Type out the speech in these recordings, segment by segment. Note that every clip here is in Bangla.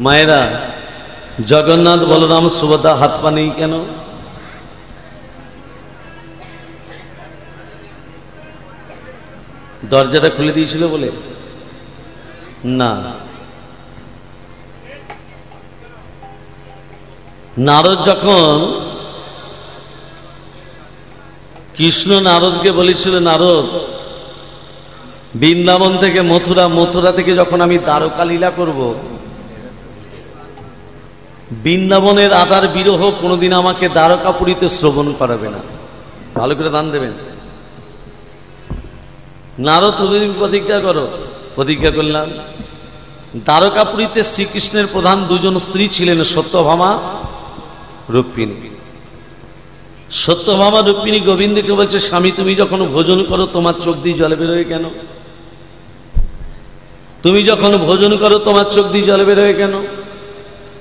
মায়েরা, জগন্নাথ বলরাম সুভদ্রা হাত পা নেই কেন? দরজাটা খুলে দিয়েছিল বলে না। নারদ যখন কৃষ্ণ নারদকে বলেছিল, নারদ বৃন্দাবন থেকে মথুরা, মথুরা থেকে যখন আমি দ্বারকা লীলা করব, বৃন্দাবনের আধার বিরহ কোনোদিন আমাকে দ্বারকাপুরীতে শ্রবণ করাবে না, ভালো করে দান দেবেন। নারদ তুমি প্রতিজ্ঞা করো। প্রতিজ্ঞা করলাম। দ্বারকাপুরীতে শ্রীকৃষ্ণের প্রধান দুজন স্ত্রী ছিলেন, সত্যভামা, রুক্মিণী। সত্যভামা রুক্মিণী গোবিন্দকে বলছে, স্বামী তুমি যখন ভোজন করো তোমার চোখ দিয়ে জল বেরোয় কেন? তুমি যখন ভোজন করো তোমার চোখ দিয়ে জল বেরোয় কেন?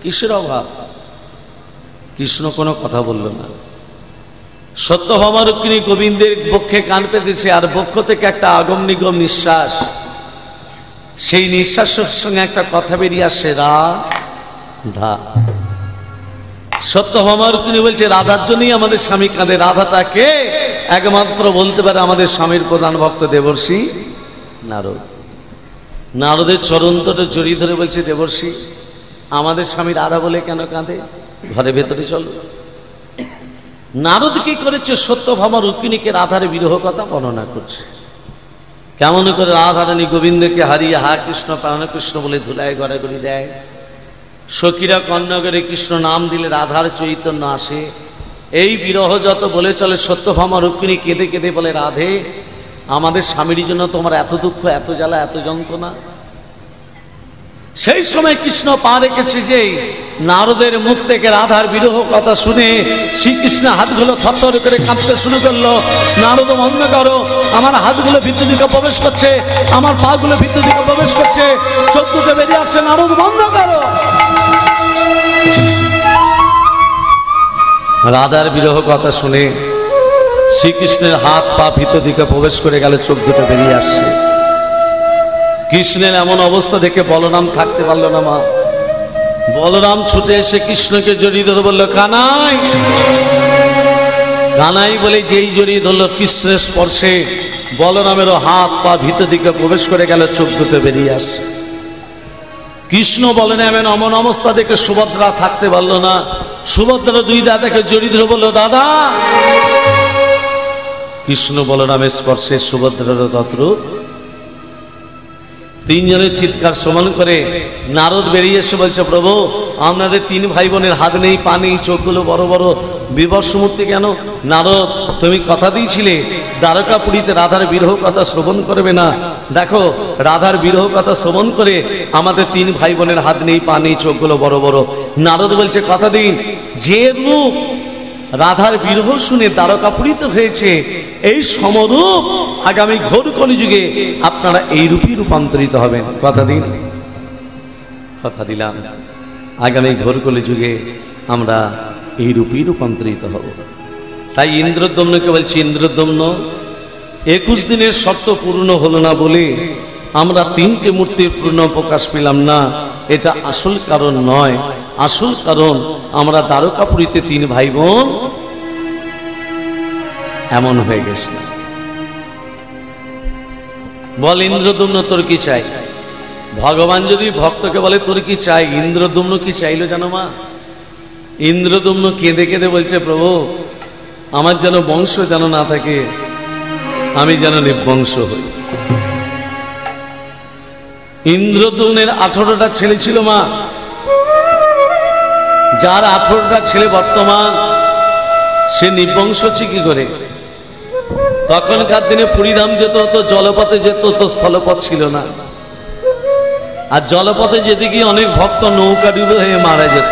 কিসের অভাব? কৃষ্ণ কোনো কথা বলল না। সত্যভামা রুক্মিণী গোবিন্দের বক্ষে কান পেতেছে, আর বক্ষ থেকে একটা আগম নিগম নিঃশ্বাস, সেই নিঃশ্বাসের সঙ্গে একটা কথা বেরিয়ে আসে, রাধা। সত্যভামা রুক্মিণী বলছে, রাধার জন্যই আমাদের স্বামী কাঁদে। রাধাটাকে একমাত্র বলতে পারে আমাদের স্বামীর প্রধান ভক্ত দেবর্ষি নারদ। নারদের চরণতটে জড়িয়ে ধরে বলছে, দেবর্ষি আমাদের স্বামী রাধা বলে কেন কাঁদে? ঘরে ভেতরে চলো। নারদ কি করেছে? সত্যভামা রুক্মিণীকে রাধার বিরহ কথা বর্ণনা করছে। কেমন করে রাধারানী গোবিন্দকে হারিয়ে হা কৃষ্ণ প্রাণ কৃষ্ণ বলে ধুলায় গড়াগড়ি দেয়। সখীরা কন্যা করে কৃষ্ণ নাম দিলে রাধার চৈতন্য আসে। এই বিরহ যত বলে চলে, সত্যভামা রুক্মিণী কেঁদে কেঁদে বলে, রাধে আমাদের স্বামীর জন্য তোমার এত দুঃখ, এত জ্বালা, এত যন্ত্রণা। সেই সময় কৃষ্ণ পা রেখেছে যে নারদের মুখ থেকে রাধার বিরহ কথা শুনে শ্রীকৃষ্ণ হাতগুলো থরথর করে কাঁপতে শুরু করলো। নারদ বন্ধ করো, আমার হাতগুলো ভিতর দিকে প্রবেশ করছে, আমার পা গুলো ভিতর দিকে প্রবেশ করছে, চোখ দুটো বেরিয়ে আসছে, নারদ বন্ধ করো। রাধার বিরহ কথা শুনে শ্রীকৃষ্ণের হাত পা ভিতর দিকে প্রবেশ করে গেল, চোখ দুটো বেরিয়ে আসছে। কৃষ্ণের এমন অবস্থা দেখে বলরাম থাকতে পারল না। মা বলরাম ছুটে এসে কৃষ্ণকে জড়িয়ে ধরে বলল, কানাই। কানাই বলে যেই জড়িয়ে ধরল, কৃষ্ণের স্পর্শে বলরামেরও হাত পা ভিতর দিকে প্রবেশ করে গেল, চোখ দুটো বেরিয়ে আসছে। কৃষ্ণ বলেন এমন অবস্থা দেখে সুভদ্রা থাকতে পারল না। সুভদ্রা দুই দাদাকে জড়িয়ে ধরে বলল, দাদা। কৃষ্ণ বলরামের স্পর্শে সুভদ্রারও তদ্রূপ। তিনজনের চিৎকার সমান করে নারদ বেরিয়ে এসে বলছে, প্রভু আপনাদের তিন ভাই বোনের হাত নেই, পা নেই, চোখগুলো বড় বড়, বিবর্ষ মূর্তি কেন? নারদ তুমি কথা দিয়েছিলে দ্বারকাপুরীতে রাধার বিরহ কথা শ্রবণ করবে না। দেখো রাধার বিরহ কথা শ্রবণ করে আমাদের তিন ভাই বোনের হাত নেই, পা নেই, চোখগুলো বড় বড়। নারদ বলছে, কথা দিন যে রূপ রাধার বিরহ শুনে দ্বারকাপুরীত হয়েছে, এই সমরূপ আগামী ঘোর কলিযুগে আপনারা এই রূপই রূপান্তরিত হবেন। কথা দিন। কথা দিলাম, আগামী ঘোর কলিযুগে আমরা এই রূপই রূপান্তরিত হব। তাই ইন্দ্রদ্যম্নকে বলছি, ইন্দ্রদ্যম্ন 21 দিনের শর্ত পূর্ণ হলো না বলে আমরা তিনটে মূর্তির পূর্ণ প্রকাশ পেলাম না। এটা আসল কারণ নয়। আসল কারণ আমরা দ্বারকাপুরীতে তিন ভাই বোন এমন হয়ে গেছে। বল ইন্দ্রদ্যম্ন তোর কি চাই? ভগবান যদি ভক্তকে বলে তোর কি চাই, ইন্দ্রদ্যম্ন কি চাইলো জানো মা? ইন্দ্রদ্যম্ন কেঁদে কেঁদে বলছে, প্রভু আমার যেন বংশ যেন না থাকে, আমি যেন নির্বংশ হই। ইন্দ্রদ্যম্নের 18টা ছেলে ছিল মা, যার 18টা ছেলে বর্তমান, সে নির্বংশ হচ্ছে কি করে? তখনকার দিনে পুরীধাম যেত তো জলপথে যেত, তো স্থলপথ ছিল না। আর জলপথে যেতে গিয়ে অনেক ভক্ত নৌকা ডুবে হয়ে মারা যেত।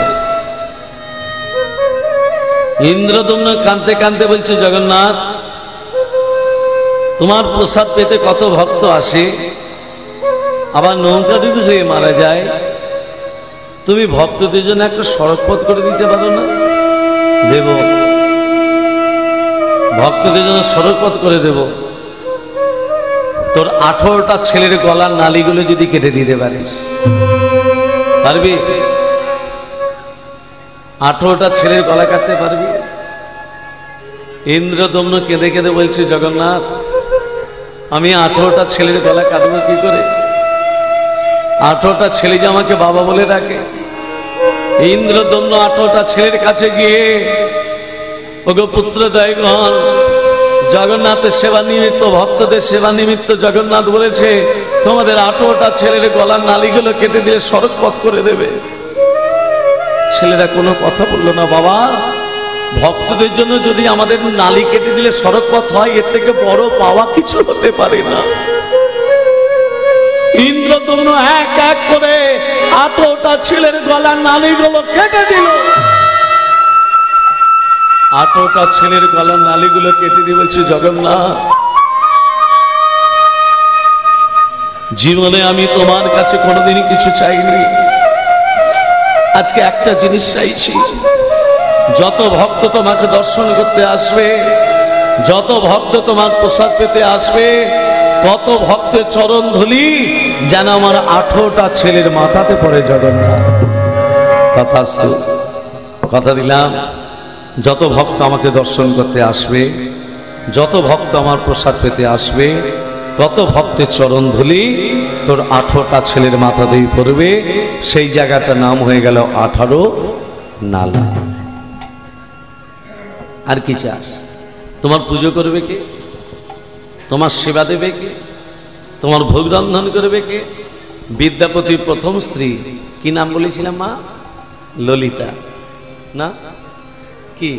ইন্দ্রদ্যম্ন কাঁদতে কাঁদতে বলছে, জগন্নাথ তোমার প্রসাদ পেতে কত ভক্ত আসে, আবার নৌকা ডুবে হয়ে মারা যায়, তুমি ভক্তদের জন্য একটা সড়ক পথ করে দিতে পারো না? দেব, ভক্তদের জন্য সড়ক পথ করে দেব। তোর 18টা ছেলের গলার নালীগুলো যদি কেটে দিতে পারিস, পারবি? 18টা ছেলের গলা কাটতে পারবি? ইন্দ্রদম্ন কেঁদে কেঁদে বলছে, জগন্নাথ আমি 18টা ছেলের গলা কাটবো কি করে? 18টা ছেলে যে আমাকে বাবা বলে ডাকে। ইন্দ্রদম্ন 18টা ছেলের কাছে গিয়ে, ওগো পুত্র দয়গণ, জগন্নাথের সেবা নিমিত্ত, ভক্তদের সেবা নিমিত্ত জগন্নাথ বলেছে তোমাদের 18টা ছেলের গলার নালীগুলো কেটে দিয়ে সড়ক পথ করে দেবে। ছেলেরা কোনো কথা বললো না। বাবা, ভক্তদের জন্য যদি আমাদের নালী কেটে দিলে সড়ক পথ হয়, এর থেকে বড় পাওয়া কিছু হতে পারে না। ইন্দ্রদম্ন এক এক করে 18টা ছেলের গলার নালীগুলো কেটে দিল। 18টা ছেলের গলার নালীগুলো কেটে দিয়ে বলছে, জগন্নাথ জীবনে আমি তোমার কাছে কোনোদিনই কিছু চাইনি, আজকে একটা জিনিস চাইছি। যত ভক্ত তোমাকে দর্শন করতে আসবে, যত ভক্ত তোমার প্রসাদ পেতে আসবে, তত ভক্তের চরণ ধুলি যেন আমার 18টা ছেলের মাথাতে পড়ে। জগন্নাথ তথাস্তু, কথা দিলাম। যত ভক্ত আমাকে দর্শন করতে আসবে, যত ভক্ত আমার প্রসাদ পেতে আসবে, তত ভক্তের চরণ ধুলি তোর 18টা ছেলের মাথাতেই পড়বে। সেই জায়গাটার নাম হয়ে গেল 18 নালা। আর কি চাস? তোমার পুজো করবে কে? তোমার সেবা দেবে কে? তোমার ভোগ রন্ধন করবে কে? বিদ্যাপতির প্রথম স্ত্রী কি নাম বলেছিলাম মা? ললিতা না কি?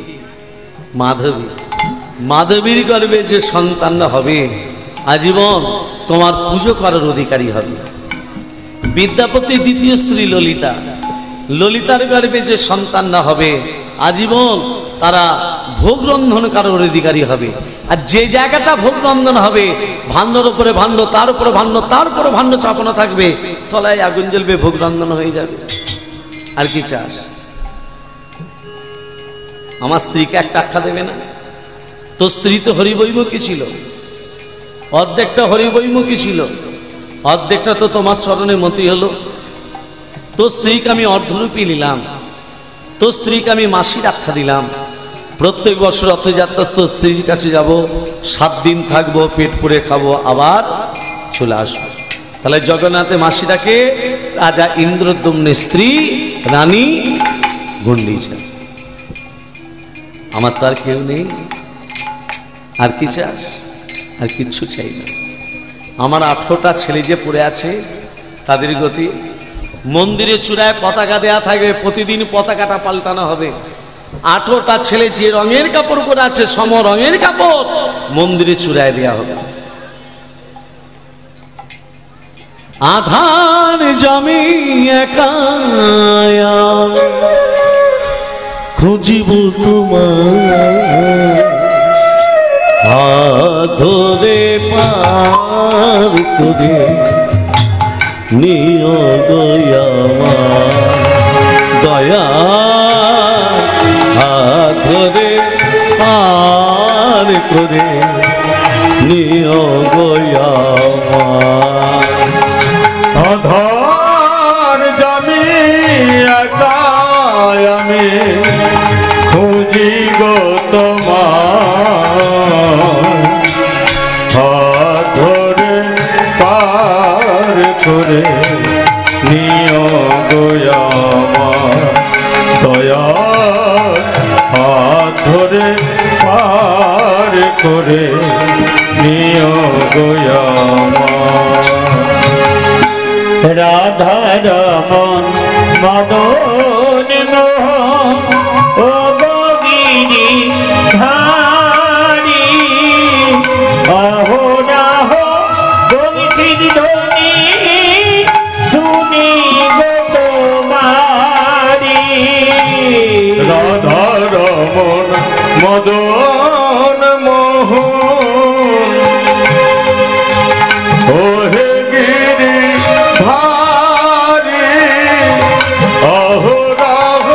মাধবী। মাধবীর গর্ভে যে সন্তান হবে আজীবন তোমার পুজো করার অধিকারী হবে। বিদ্যাপতির দ্বিতীয় স্ত্রী ললিতা, ললিতার গর্ভে যে সন্তান না হবে আজীবন তারা ভোগ রন্ধন করার অধিকারী হবে। আর যে জায়গাটা ভোগ রন্ধন হবে, ভাণ্ডর উপরে ভাণ্ড, তার উপরে ভাণ্ড, তার উপরে ভাণ্ড চাপানো থাকবে, তলায় আগুন জ্বলবে, ভোগ রন্ধন হয়ে যাবে। আর কি চাস? আমার স্ত্রীকে একটা আখ্যা দেবে না? তোর স্ত্রী তো হরিবৈমুখী ছিল, অর্ধেকটা হরিবৈমুখী ছিল, অর্ধেকটা তো তোমার চরণে মতি হলো। তোর স্ত্রীকে আমি অর্ধরূপী নিলাম, তোর স্ত্রীকে আমি মাসির আখ্যা দিলাম। প্রত্যেক বছর রথযাত্রা তোর স্ত্রীর কাছে যাব, 7 দিন থাকবো, পেট পুড়ে খাবো, আবার চলে আসবো। তাহলে জগন্নাথে মাসিটাকে রাজা ইন্দ্রদম্নের স্ত্রী রানী গুন্ডিচা। আমার তো আর কেউ নেই, আর কি চাস? আর কিচ্ছু চাই না। আমার 18টা ছেলে যে পড়ে আছে তাদের গতি, মন্দিরে চূড়ায় পতাকা দেয়া থাকবে, প্রতিদিন পতাকাটা পাল্টানো হবে। 18টা ছেলে যে রঙের কাপড় পরে আছে, সম রঙের কাপড় মন্দিরে চূড়ায় দেয়া হবে। আধার জমি একা খুঁজিব তোমার, ধরে পার করে নিয় দয়া, দয়া ধরে পার করে নিয় দয়া। আধার জমি একা আমি খুঁজি গো তোমার, হাত ধরে পার করে নিয় দয়া, দয়া হাত ধরে পার করে নিয় দয়া। রাধা রমন মদন মোহন ও গিরি ধারি, অহোরাহ বংশীর ধ্বনি শুনি গো তোমারি। রাধা রমন মদন মোহন ও হে গিরি ধারি, অহোরাহ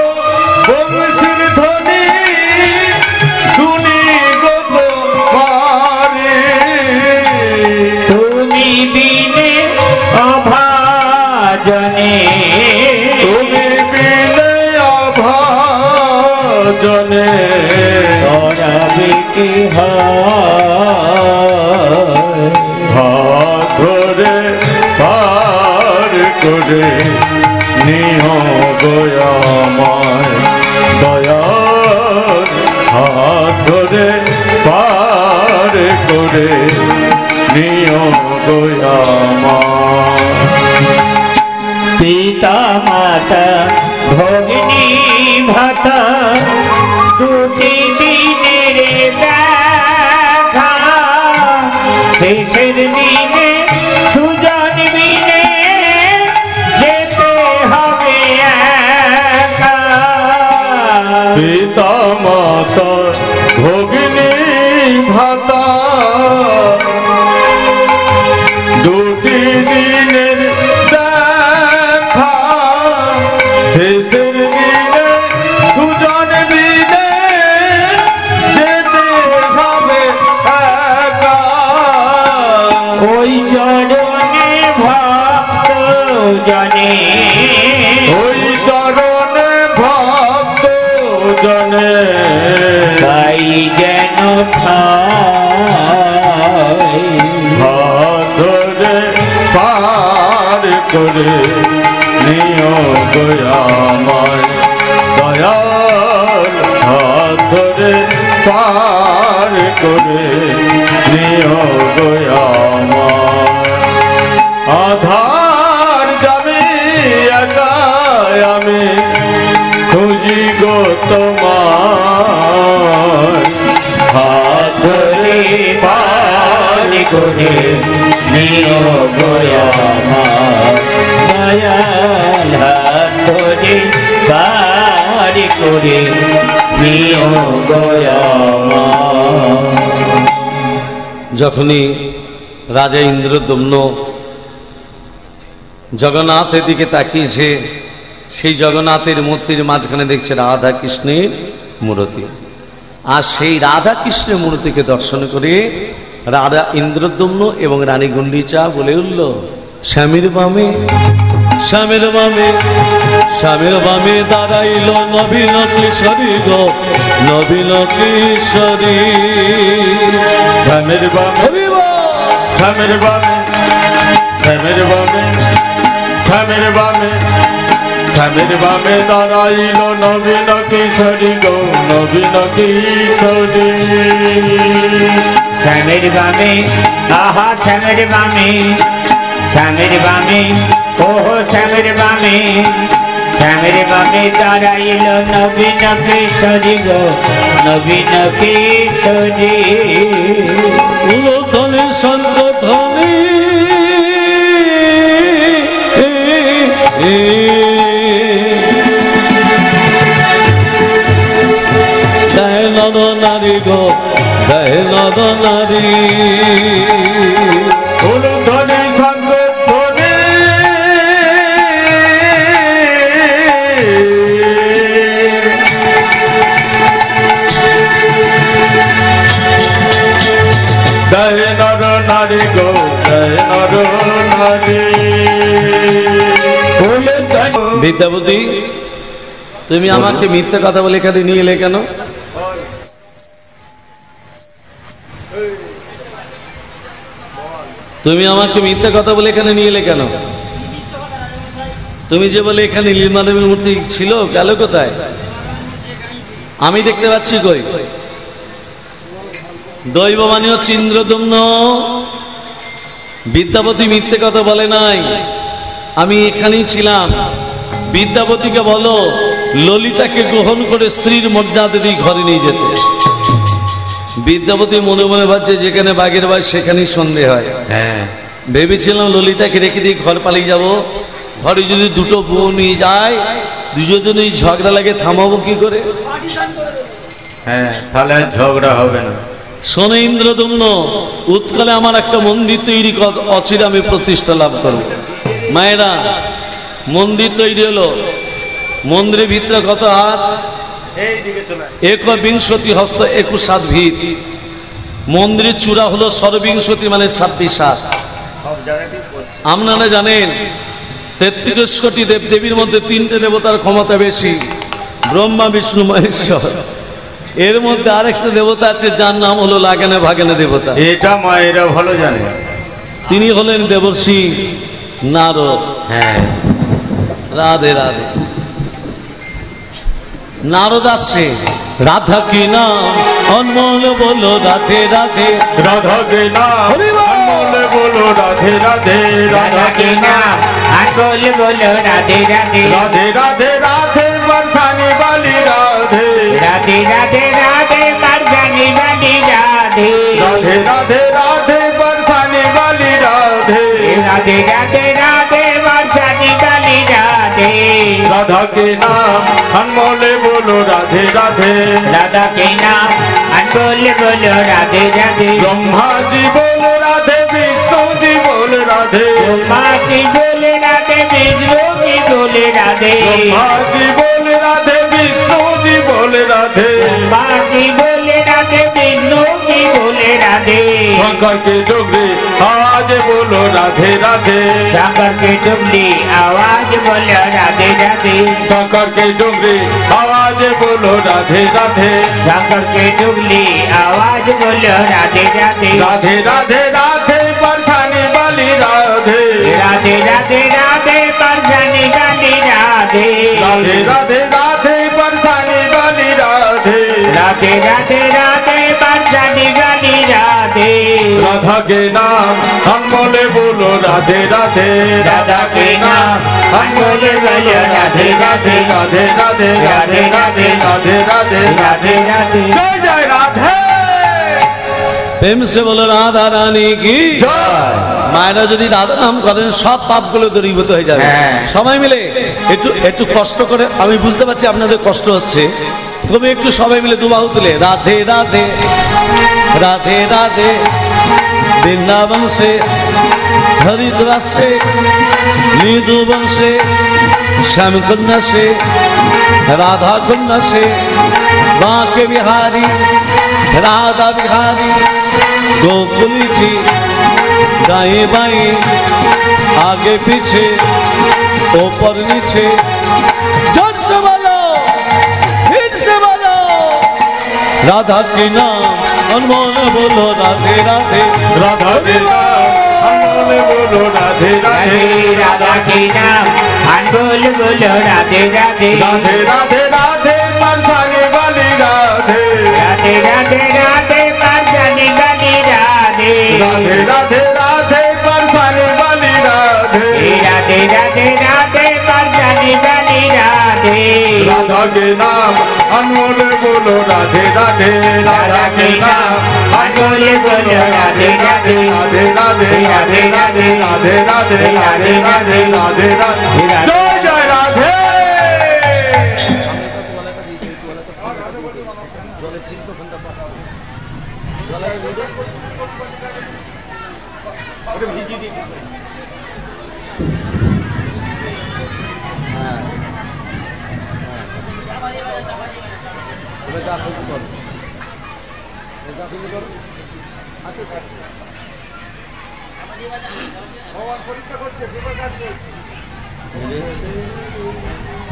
বংশীর ধ্বনি শুনি গো তোমারি। জনে করাবে কি হাত ধরে পার করে নিও গয়ামায় দয়ার হাত ধরে পার করে নিও গয়ামায় পিতা মাতা ভগিনী ভাতা দুটি দিনের দেখা শেষের দিনে সুজন বিনে যেতে হবে একা। পিতা মাতা ভগিনী ভাতা দুটি দিনের দেখা শেষের দিনে সুজন বিনে যেতে হবে একা। ওই চরণে ভক্ত জনে ওই চরণে ভক্ত জনে তাই যেন ঠাই হাত ধরে পার করে নিও গয়ামায় দয়াল হাত ধরে পার করে নিও গয়ামায় আধার যাবে একা আমি খুঁজি গো তোমার হাত ধরে পার করে নিও গয়ামায় দয়াল হাত ধরে পার করে নিও গয়ামায়। যখনই রাজা ইন্দ্রদম্ন জগন্নাথের দিকে তাকিয়েছে, সেই জগন্নাথের মূর্তির মাঝখানে দেখছে রাধা কৃষ্ণের মূর্তি। আর সেই রাধা কৃষ্ণের মূর্তিকে দর্শন করে রাধা ইন্দ্রদম্ন এবং রানী গুন্ডিচা বলে উঠল, স্বামীর বামে স্বামীর বামে স্বামীর বামে দাঁড়াইল নবীন কিশোরী গো নবীন কিশোরী। স্বামীর বামে স্বামীর বামে স্বামীর বামে স্বামীর বামে স্বামীর বামে দাঁড়াইল নবীন কিশোরী গো নবীন কিশোরী। শ্যামের বামে আহা শ্যামের বামে শ্যামের বামে ওহো শ্যামের বামে শ্যামের বামে দাঁড়াইল নবীন কিশোরী গো নবীন কিশোরী। উলধনে সন্তধনে জয় নর নারী গো জয় নর নারী। উলুধ্বনি শঙ্খধ্বনি জয় নর নারী গো জয় নর নারী। বিদ্যাপতি, তুমি আমাকে মিথ্যে কথা বলে এখানে নিয়ে এলে কেন? তুমি আমাকে মিথ্যে কথা বলে এখানে নিয়ে এলে কেন? তুমি যে বলে এখানে নীলমাধবের মূর্তি ছিল, গেল কোথায়? আমি দেখতে পাচ্ছি কই? দৈববাণী হচ্ছে ইন্দ্রদম্ন। বিদ্যাপতি মিথ্যে কথা বলে নাই, আমি এখানেই ছিলাম। বিদ্যাপতিকে বলো ললিতাকে গ্রহণ করে স্ত্রীর মর্যাদা দিয়ে ঘরে নিয়ে যেতে। বিদ্যাপতি মনে মনে ভাবছে যেখানে বাঘের বাস সেখানেই সন্ধে হয়। হ্যাঁ, ভেবেছিলাম ললিতাকে রেখে দিয়ে ঘর পালিয়ে যাব। ঘরে যদি দুটো বউ নিয়ে যায়, দুজনেই ঝগড়া লাগে, থামাবো কি করে? হ্যাঁ, তাহলে আর ঝগড়া হবে না। শোনো ইন্দ্রদম্ন, উৎকালে আমার একটা মন্দির তৈরি অচিরে আমি প্রতিষ্ঠা লাভ করব। মায়েরা, মন্দির তৈরি হলো। মন্দিরের ভিতরে কত হাত? একবিংশতি হস্ত 21 হাত ভিত। মন্দিরের চূড়া হলো সর্বিংশতি মানে 26 হাত। আপনারা জানেন 33 কোটি দেবদেবীর মধ্যে 3টে দেবতার ক্ষমতা বেশি, ব্রহ্মা বিষ্ণু মহেশ্বর। এর মধ্যে আরেকটা দেবতা আছে যার নাম হলো লাগেনা ভাগেনা দেবতা। এটা মায়েরা ভালো জানে। তিনি হলেন দেবর্ষি নারদ। হ্যাঁ, রাধে রাধে। নারদ আসছে, রাধা কি নাম অনমোল বলো রাধে রাধে, রাধা কে নাম হরি বল। অনমোল বলো রাধে রাধে, রাধা के नाम अनमोल बोलो राधे राधे, राधे राधे राधे बरसाने वाली राधे, राधे राधे राधे बरसाने वाली राधे, राधे राधे राधे बरसाने वाली राधे, राधे राधे राधे बरसाने वाली राधे, राधा के नाम अनमोल बोलो राधे राधे, राधा के नाम अनमोल बोलो राधे राधे, ब्रह्मा जी बोल राधे, विष्णु जी बोल राधे, माँ की बोले राधे, विष्णु की बोले राधे, ब्रह्मा जी बोल राधे, विष्णु जी बोल राधे, माँ की बोले राधे, विष्णु की बोले राधे, शंकर के डोगरे आवाज बोलो राधे राधे, शंकर के डुबली आवाज बोलो राधे राधे, शंकर के डोगरे आवाज बोलो राधे राधे, शंकर के डुबली आवाज बोलो राधे राधे, राधे राधे राधे बरसाने वाली राधे, राधे राधे राधे बरसाने वाली राधे, राधे राधे राधे बरसाने वाली राधे, राधे राधे राधे बरसाने वाली राधे, राधा के नाम अनमोल बोलो राधे राधे, राधा के नाम अनमोल बोलो राधे राधे, राधे राधे राधे राधे राधे राधे राधे राधे जय जय राधे প্রেম সে বলো রাধা রানী কি। জয়। মায়েরা যদি রাধা নাম করেন সব পাপগুলো দূরীভূত হয়ে যাবে। হ্যাঁ। সবাই মিলে একটু একটু কষ্ট করে, আমি বুঝতে পারছি আপনাদের কষ্ট হচ্ছে, তুমি একটু সবাই মিলে দুবাহু তুলে রাধে রাধে রাধে রাধে, বৃন্দাবন সে হরিদ্বার সে মৃদুবন সে শ্যাম কন্যা সে राधा कुंड से बांके बिहारी राधा बिहारी गोकुल जी दाएं बाएं आगे पीछे ऊपर नीचे जोर से बोलो फिर से बोलो राधा की नाम अनमोल बोलो राधे राधे राधा के नाम अनमोल बोलो राधे राधे राधा के नाम अनमोल बोलो राधे राधे राधे राधे राधे बरसाने वाली राधे राधे राधे राधे बरसाने वाली राधे राधे राधे राधे बरसाने वाली राधे राधे राधे राधे बरसाने वाली राधे राधा के नाम अनमोल बोलो राधे राधे राधा के नाम अनमोल बोलो राधे राधे राधे राधे राधे राधे राधे राधे राधे राधे राधे राधे जय जय राधे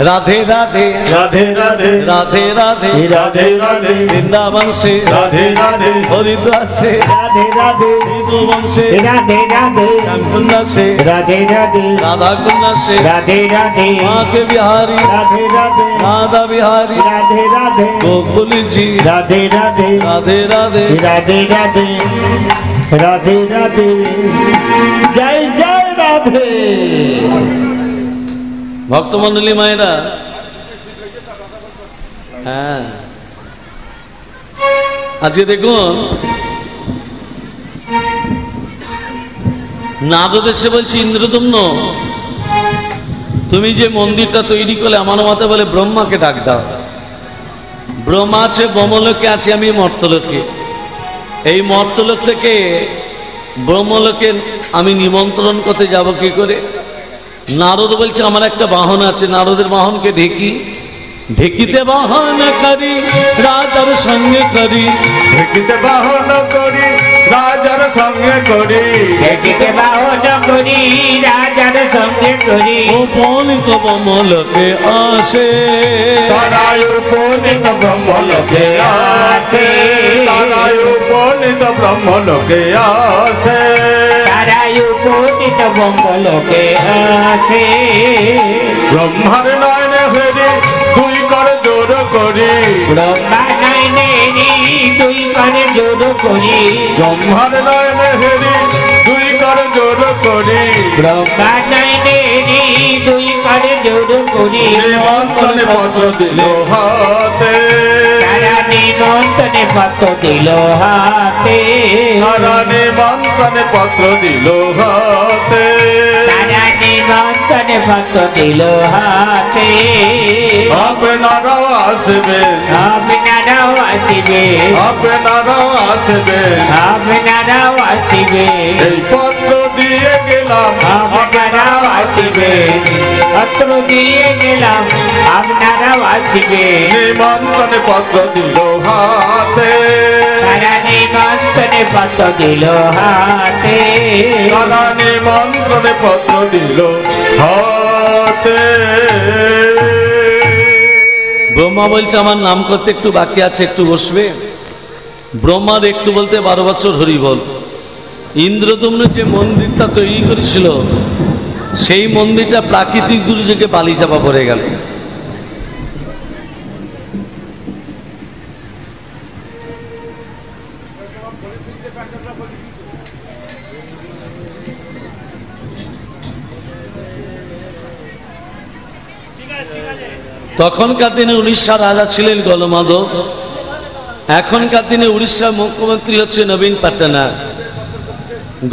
राधे राधे राधे राधे राधे राधे राधे राधे वृंदावन से राधे राधे हरिद्वार से राधे राधे मृदुवन से राधे राधे श्यामकुंड से राधे राधे राधा कुंड से राधे राधे माँ के बिहारी राधे राधे राधा बिहारी राधे राधे गोकुल जी राधे राधे राधे राधे राधे राधे राधे राधे जय जय राधे ভক্তমন্ডলী মায়েরা, হ্যাঁ আজকে দেখুন নারদ এসে বলছি ইন্দ্রদম্ন, তুমি যে মন্দিরটা তৈরি করলে আমার মতে বলে ব্রহ্মাকে ডাক দাও। ব্রহ্মা আছে ব্রহ্মলোকে, আছে আমি মর্তলোকে। এই মর্তলোক থেকে ব্রহ্মলোকে আমি নিমন্ত্রণ করতে যাব কি করে? নারদ বলছে আমার একটা বাহন আছে। নারদের বাহনকে ঢেকি, ঢেকিতে বাহন করি রাজার সঙ্গে করি, ঢেকিতে বাহন করি রাজার সঙ্গে করি বেটিকে বাহন করি রাজার সঙ্গে করি উপনীত ব্রহ্মলোকে আসে তারাই উপনীত ব্রহ্মলোকে আসে তারাই উপনীত ব্রহ্মলোকে আসে তারাই উপনীত ব্রহ্মলোকে আসে ব্রহ্মার নয়নে হেরি দুই কর জোর করি ব্রহ্মা নয়নে দুই করে জোর করি ব্রহ্মার নয়নে হেরি দুই কর জোর করি ব্রহ্মা নয়নে দুই করে জোর করি নিমন্ত্রণে পত্র দিল হাতে তারা নিমন্ত্রণে পত্র দিল হাতে তারা নিমন্ত্রণে পত্র দিল হাতে তারা নিমন্ত্রণে পত্র দিল হাতে আপনারাও আসবেন আপনারাও আসিবে আপনারাও আসবেন আপনারাও আসিবে এই পত্র দিয়ে গেলাম আপনারাও আসিবে পত্র দিয়ে গেলাম আপনারাও আসিবে নিমন্ত্রণে পত্র দিল হাতে তারা নিমন্ত্রণে পত্র দিল হাতে তারা নিমন্ত্রণে পত্র দিল হাতে ব্রহ্মা বলছে আমার নাম করতে একটু বাকি আছে, একটু বসবে। ব্রহ্মার একটু বলতে 12 বছর হরি বল। ইন্দ্রদম্ন যে মন্দিরটা তৈরি করেছিল সেই মন্দিরটা প্রাকৃতিক দুর্যোগে বালি চাপা পড়ে গেল। তখনকার দিনে উড়িষ্যার রাজা ছিলেন গলমাধব, এখনকার দিনে উড়িষ্যার মুখ্যমন্ত্রী হচ্ছে নবীন পাটনায়ক।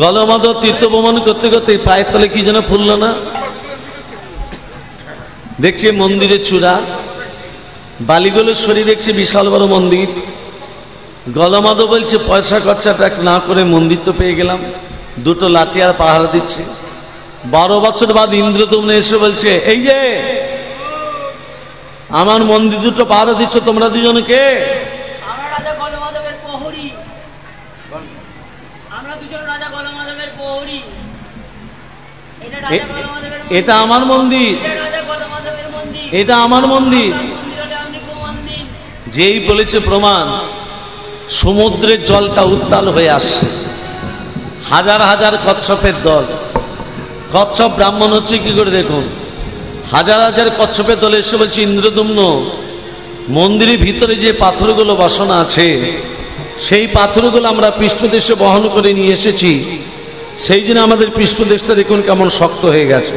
গলমাধব তীর্থ ভ্রমণ করতে করতে পায়ের তলে কি যেন ফুলল না, দেখছে মন্দিরের চূড়া, বালিগুলো সরিয়ে দেখছে বিশাল বড় মন্দির। গলমাধব বলছে পয়সা খরচাটা না করে মন্দির তো পেয়ে গেলাম, দুটো লাঠি আর পাহারা দিচ্ছে। 12 বছর বাদ ইন্দ্রদম্ন এসে বলছে এই যে আমার মন্দির দুটো পাহারা দিচ্ছ তোমরা দুজনকে? আমরা রাজা গলমাধবের প্রহরী, আমরা দুজন রাজা গলমাধবের প্রহরী। এটা রাজা গলমাধবের মন্দির। এটা আমার মন্দির, এটা রাজা গলমাধবের মন্দির। এটা আমার মন্দির। আপনার মন্দির হলে আপনি প্রমাণ দিন। যেই বলেছে প্রমাণ, সমুদ্রের জলটা উত্তাল হয়ে আসছে, হাজার হাজার কচ্ছপের দল। কচ্ছপ ব্রাহ্মণ হচ্ছে কি করে দেখুন, হাজার হাজার কচ্ছপের দলে এসে বলছে ইন্দ্রদম্ন মন্দিরের ভিতরে যে পাথরগুলো বসানো আছে সেই পাথরগুলো আমরা পৃষ্ঠদেশে বহন করে নিয়ে এসেছি, সেই জন্য আমাদের পৃষ্ঠদেশটা দেখুন কেমন শক্ত হয়ে গেছে।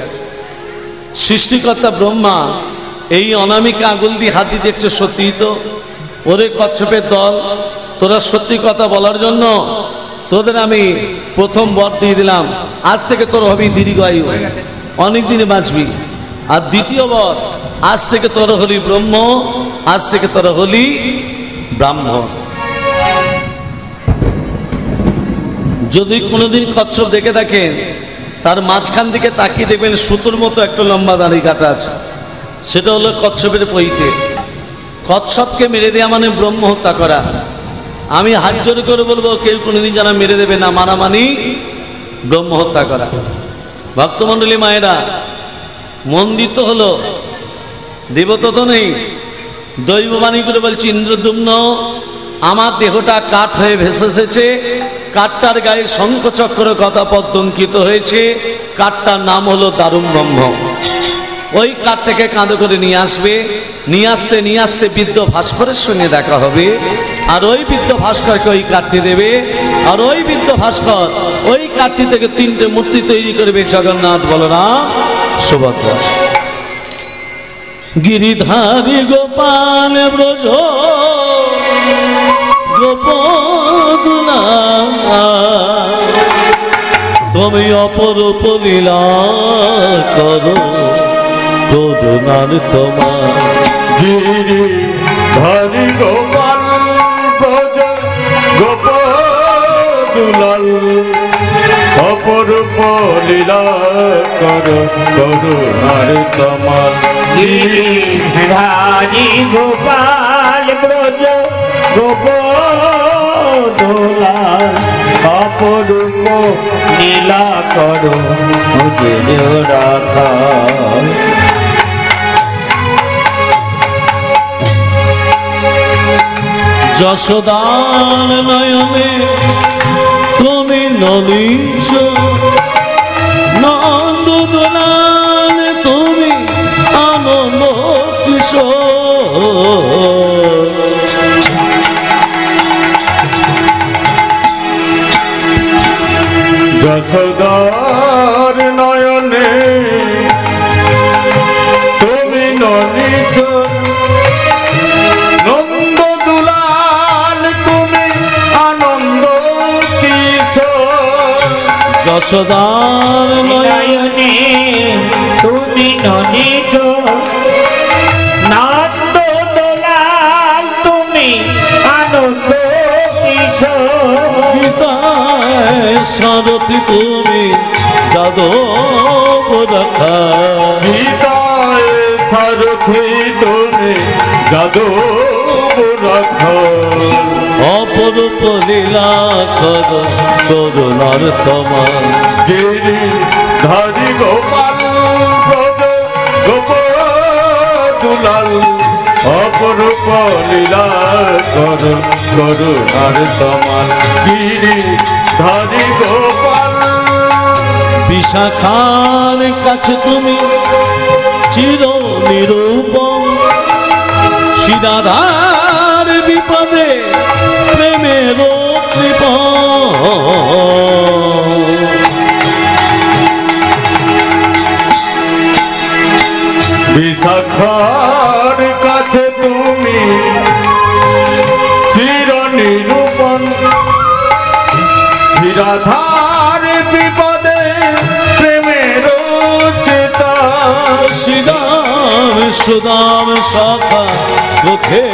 সৃষ্টিকর্তা ব্রহ্মা এই অনামিকা আঙুল দিয়ে হাত দিয়ে দেখছে সত্যিই তো, ওরে কচ্ছপের দল, তোরা সত্যি কথা বলার জন্য তোদের আমি প্রথম বর দিয়ে দিলাম, আজ থেকে তোর হবি দীর্ঘায়ু, অনেক দিনে বাঁচবি। আর দ্বিতীয় বর, আজ থেকে তোর হলি ব্রহ্ম, আজ থেকে তোর হলি ব্রাহ্মণ। যদি কোনোদিন কচ্ছপ দেখে থাকেন তার মাঝখান থেকে তাকিয়ে দেখবেন সুতোর মতো একটা লম্বা দাড়ি কাটা আছে, সেটা হলো কচ্ছপের পৈতে। কচ্ছপকে মেরে দেওয়া মানে ব্রহ্ম হত্যা করা। আমি হাত জোর করে বলবো কেউ কোনোদিন যেন মেরে দেবে না, মারা মানি ব্রহ্ম হত্যা করা। ভক্তমণ্ডলী মায়েরা, মন্দির তো হলো, দেবতা তো নেই। দৈববাণী করে বলছি ইন্দ্রদম্ন আমার দেহটা কাঠ হয়ে ভেসে এসেছে, কাঠটার গায়ে শঙ্খচক্র কথা পদ্মঙ্কিত হয়েছে, কাঠটার নাম হলো দারুণ ব্রহ্ম। ওই কাঠটাকে কাঁধে করে নিয়ে আসবে, নিয়ে আসতে বৃদ্ধ ভাস্করের সঙ্গে দেখা হবে, আর ওই বৃদ্ধ ভাস্করকে ওই কাঠটি দেবে, আর ওই বৃদ্ধ ভাস্কর ওই কাঠটি থেকে 3টে মূর্তি তৈরি করবে, জগন্নাথ, বলরাম, সুভদ্রা। গিরিধারী গোপাল ব্রজ গোপদুলা তুমি অপরূপ লীলা করো করুণার তোমার। গিরি ধরি গোপাল ব্রজ গোপদুলাল অপরূপ লীলা কর করুণার তোমার। গিরিধারী গোপাল ব্রজ গোপদুলাল দোলাল অপরূপ লীলা করো মুজে রাখা যশোদার নয়নে তুমি নলিঞ্চ, নন্দ দোলাল তুমি আনন্দ কিশোর। যশোদার নয়নে তুমি নলিত, নন্দ দুলাল তুমি আনন্দ কিশোর। যশোদার নয়নে নয়নে তুমি ননিজ, নন্দ দোলাল তুমি আনন্দ কিশোর। পিতায় সারথি তুমি যাদব রাখা, বিদায় সারথি তুমি যাদব রাখো। অপরূপ লীলা কর করুণার তোমার। গিরি ধারি গোপাল ব্রজ গোপ দুলাল, অপরূপ লীলা কর করুণার তোমার। গিরি ধারি গোপাল বিশাখার কাছে তুমি চির নিরূপম, শিরাধার বিপদে প্রেমের কৃপণ। বিশাখার কাছে তুমি চির নিরূপণ, শিরাধার বিপদে প্রেমের চেতা। শ্রীদাম সুদাম শাখা মুখে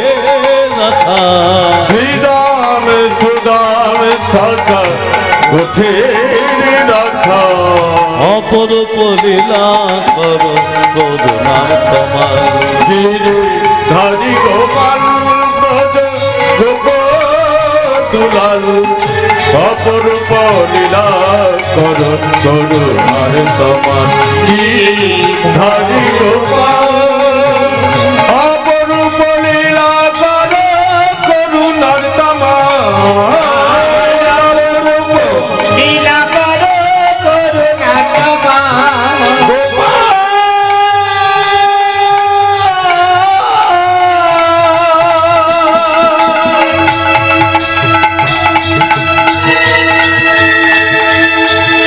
রাখা, শ্রীদাম সুদাম শাখা উঠে রাখা। অপরূপ লীলা কর করুণার তোমার। গিরি ধারি গোপাল ব্রজ গোপ দুলাল, অপরূপ লীলা কর করুণার তোমার। গিরি ধারি গোপাল অপরূপ লীলা কর করুণার তোমার। লীলা করো করুণা তোমার।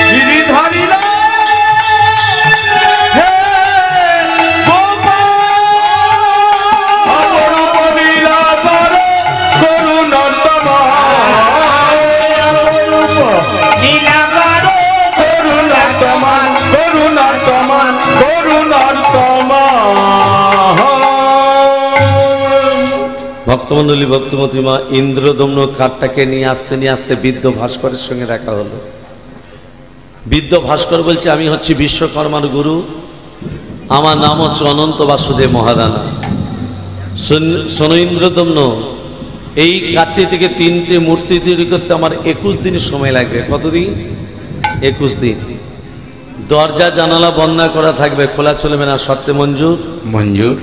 গিরিধারী হে গোপাল, অপরূপ লীলা কর করুণার তোমার। লীলা করো করুণা তোমার, করুণা তোমার, করুণার তোমার। ভক্তমণ্ডলী ভক্তিমতী মা ইন্দ্রদম্ন কাঠটাকে নিয়ে আসতে বৃদ্ধ ভাস্করের সঙ্গে দেখা হলো। বৃদ্ধ ভাস্কর বলছে, আমি হচ্ছি বিশ্বকর্মার গুরু, আমার নাম হচ্ছে অনন্ত বাসুদেব মহারানা। শোনো ইন্দ্রদম্ন, এই কাঠটি থেকে 3টে মূর্তি তৈরি করতে আমার 21 দিন সময় লাগবে। কতদিন? 21 দিন। দরজা জানালা বন্ধ করা থাকবে, খোলা চলবে না। শর্তে মঞ্জুর? মঞ্জুর।